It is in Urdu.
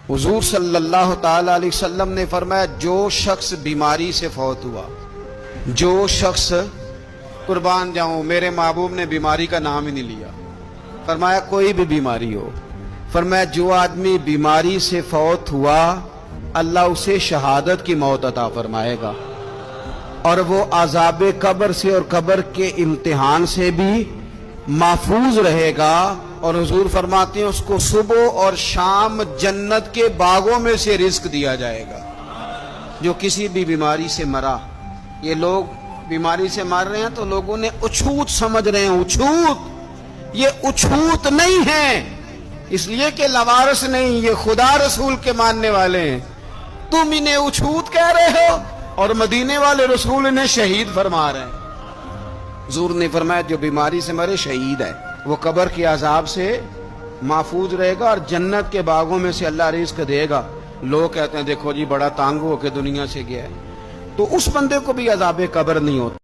حضور صلی اللہ تعالی علیہ وسلم نے فرمایا جو شخص بیماری سے فوت ہوا، جو شخص، قربان جاؤں میرے محبوب نے بیماری کا نام ہی نہیں لیا، فرمایا کوئی بھی بیماری ہو، فرمایا جو آدمی بیماری سے فوت ہوا اللہ اسے شہادت کی موت عطا فرمائے گا، اور وہ عذاب قبر سے اور قبر کے امتحان سے بھی محفوظ رہے گا، اور حضور فرماتے ہیں اس کو صبح اور شام جنت کے باغوں میں سے رزق دیا جائے گا۔ جو کسی بھی بیماری سے مرا، یہ لوگ بیماری سے مر رہے ہیں تو لوگوں نے اچھوت سمجھ رہے ہیں، اچھوت، یہ اچھوت نہیں ہے، اس لیے کہ لوارث نہیں، یہ خدا رسول کے ماننے والے ہیں، تم انہیں اچھوت کہہ رہے ہو اور مدینے والے رسول انہیں شہید فرما رہے ہیں۔ حضور نے فرمایا جو بیماری سے مرے شہید ہے، وہ قبر کے عذاب سے محفوظ رہے گا اور جنت کے باغوں میں سے اللہ رزق دے گا۔ لوگ کہتے ہیں دیکھو جی بڑا تانگ ہو کے دنیا سے گیا ہے، تو اس بندے کو بھی عذاب قبر نہیں ہوتا۔